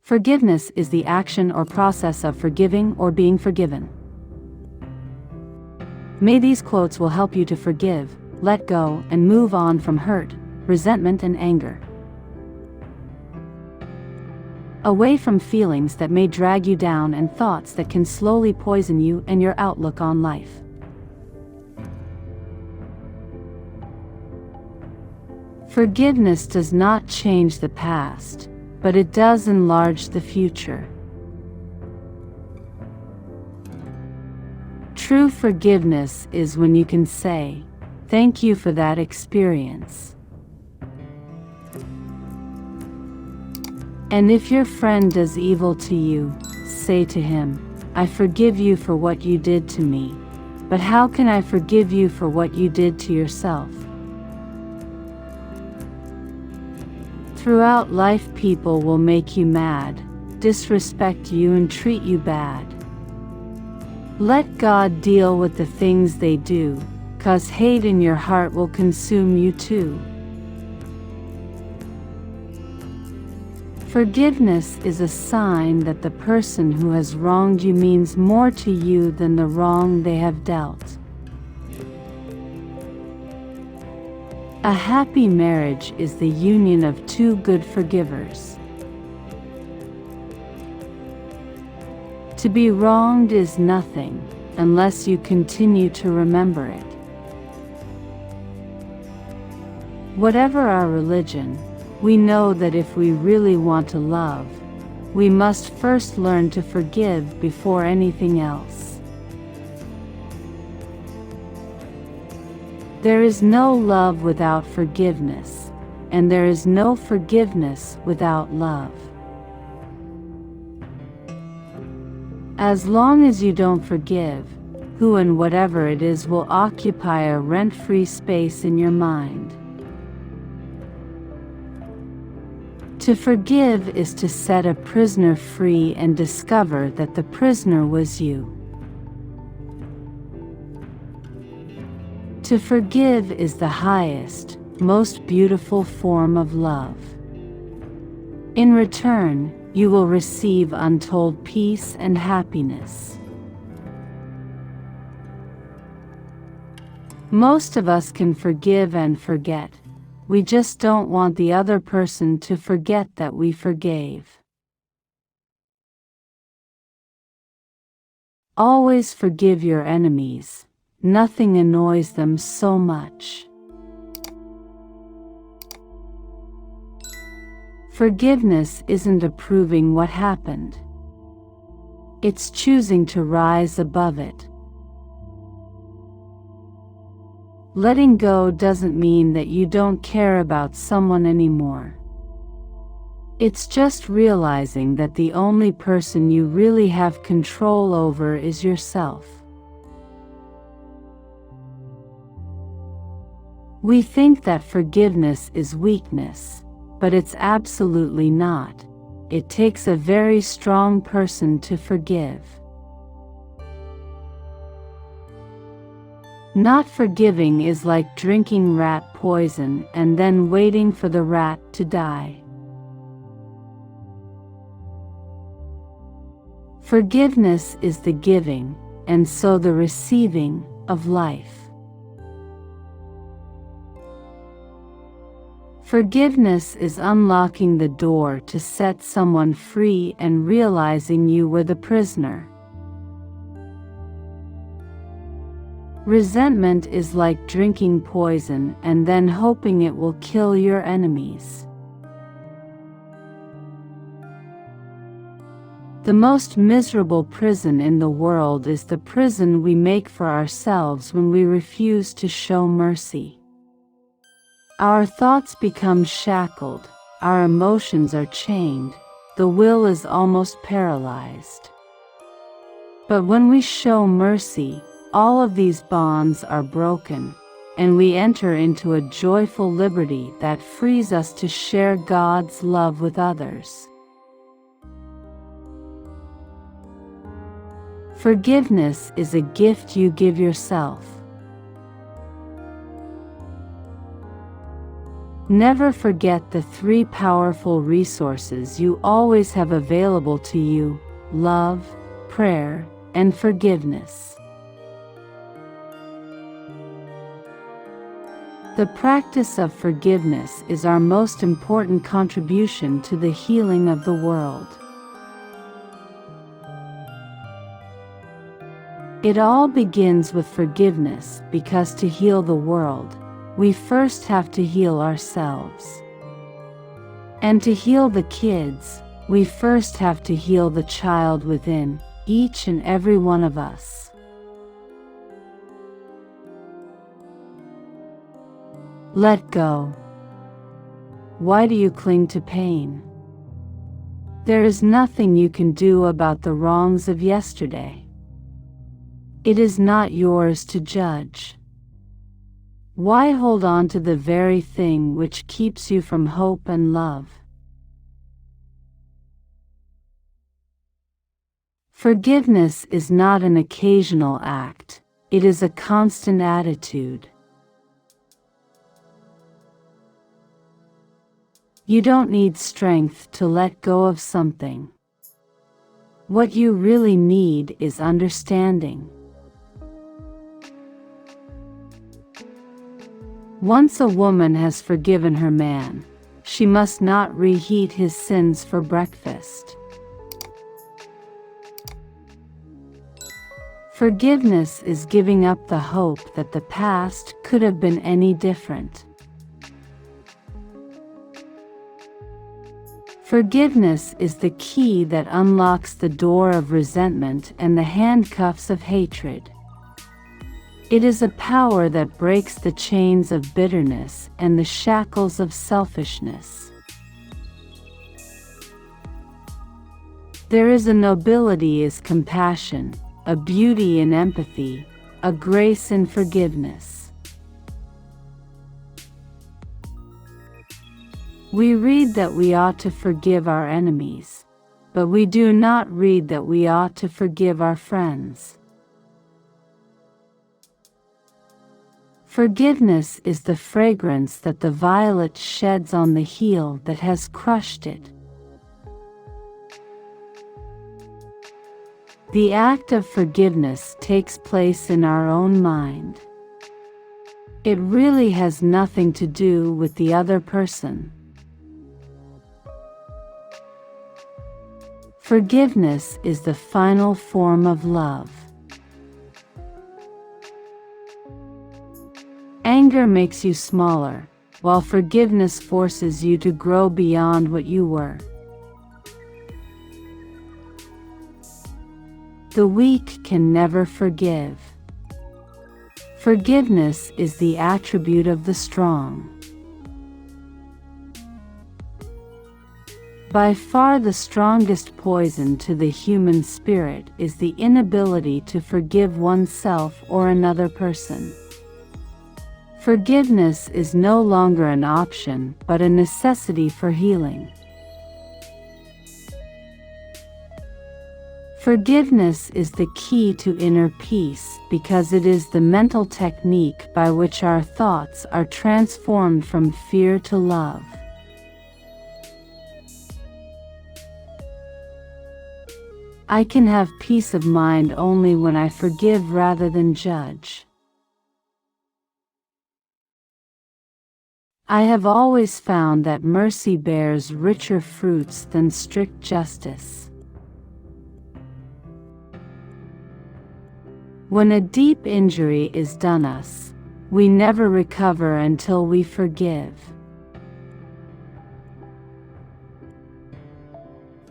Forgiveness is the action or process of forgiving or being forgiven. May these quotes will help you to forgive, let go, and move on from hurt, resentment, and anger. Away from feelings that may drag you down and thoughts that can slowly poison you and your outlook on life. Forgiveness does not change the past, but it does enlarge the future. True forgiveness is when you can say, "Thank you for that experience." And if your friend does evil to you, say to him, "I forgive you for what you did to me, but how can I forgive you for what you did to yourself?" Throughout life, people will make you mad, disrespect you, and treat you bad. Let God deal with the things they do, 'cause hate in your heart will consume you too. Forgiveness is a sign that the person who has wronged you means more to you than the wrong they have dealt. A happy marriage is the union of two good forgivers. To be wronged is nothing, unless you continue to remember it. Whatever our religion, we know that if we really want to love, we must first learn to forgive before anything else. There is no love without forgiveness, and there is no forgiveness without love. As long as you don't forgive, who and whatever it is will occupy a rent-free space in your mind. To forgive is to set a prisoner free and discover that the prisoner was you. To forgive is the highest, most beautiful form of love. In return, you will receive untold peace and happiness. Most of us can forgive and forget. We just don't want the other person to forget that we forgave. Always forgive your enemies. Nothing annoys them so much. Forgiveness isn't approving what happened. It's choosing to rise above it. Letting go doesn't mean that you don't care about someone anymore. It's just realizing that the only person you really have control over is yourself. We think that forgiveness is weakness, but it's absolutely not. It takes a very strong person to forgive. Not forgiving is like drinking rat poison and then waiting for the rat to die. Forgiveness is the giving, and so the receiving, of life. Forgiveness is unlocking the door to set someone free and realizing you were the prisoner. Resentment is like drinking poison and then hoping it will kill your enemies. The most miserable prison in the world is the prison we make for ourselves when we refuse to show mercy. Our thoughts become shackled, our emotions are chained, the will is almost paralyzed. But when we show mercy, all of these bonds are broken, and we enter into a joyful liberty that frees us to share God's love with others. Forgiveness is a gift you give yourself. Never forget the 3 powerful resources you always have available to you: love, prayer, and forgiveness. The practice of forgiveness is our most important contribution to the healing of the world. It all begins with forgiveness because to heal the world, we first have to heal ourselves. And to heal the kids, we first have to heal the child within each and every one of us. Let go. Why do you cling to pain? There is nothing you can do about the wrongs of yesterday. It is not yours to judge. Why hold on to the very thing which keeps you from hope and love? Forgiveness is not an occasional act, it is a constant attitude. You don't need strength to let go of something. What you really need is understanding. Once a woman has forgiven her man, she must not reheat his sins for breakfast. Forgiveness is giving up the hope that the past could have been any different. Forgiveness is the key that unlocks the door of resentment and the handcuffs of hatred. It is a power that breaks the chains of bitterness and the shackles of selfishness. There is a nobility in compassion, a beauty in empathy, a grace in forgiveness. We read that we ought to forgive our enemies, but we do not read that we ought to forgive our friends. Forgiveness is the fragrance that the violet sheds on the heel that has crushed it. The act of forgiveness takes place in our own mind. It really has nothing to do with the other person. Forgiveness is the final form of love. Anger makes you smaller, while forgiveness forces you to grow beyond what you were. The weak can never forgive. Forgiveness is the attribute of the strong. By far the strongest poison to the human spirit is the inability to forgive oneself or another person. Forgiveness is no longer an option, but a necessity for healing. Forgiveness is the key to inner peace because it is the mental technique by which our thoughts are transformed from fear to love. I can have peace of mind only when I forgive rather than judge. I have always found that mercy bears richer fruits than strict justice. When a deep injury is done us, we never recover until we forgive.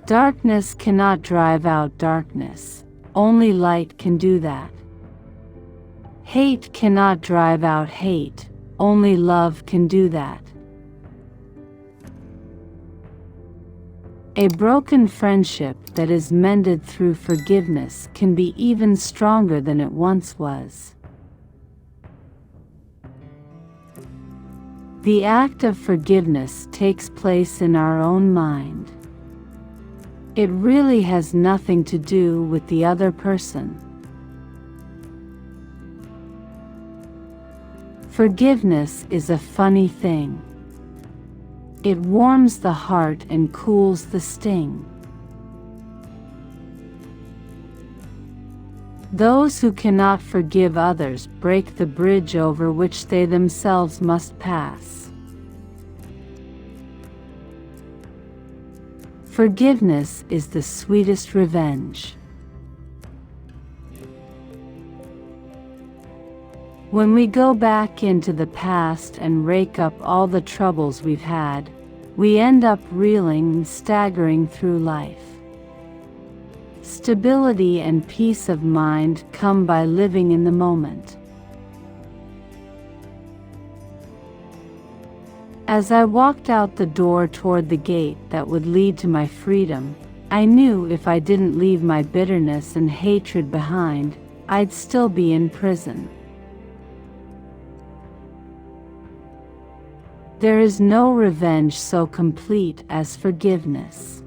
Darkness cannot drive out darkness, only light can do that. Hate cannot drive out hate, only love can do that. A broken friendship that is mended through forgiveness can be even stronger than it once was. The act of forgiveness takes place in our own mind. It really has nothing to do with the other person. Forgiveness is a funny thing. It warms the heart and cools the sting. Those who cannot forgive others break the bridge over which they themselves must pass. Forgiveness is the sweetest revenge. When we go back into the past and rake up all the troubles we've had, we end up reeling and staggering through life. Stability and peace of mind come by living in the moment. As I walked out the door toward the gate that would lead to my freedom, I knew if I didn't leave my bitterness and hatred behind, I'd still be in prison. There is no revenge so complete as forgiveness.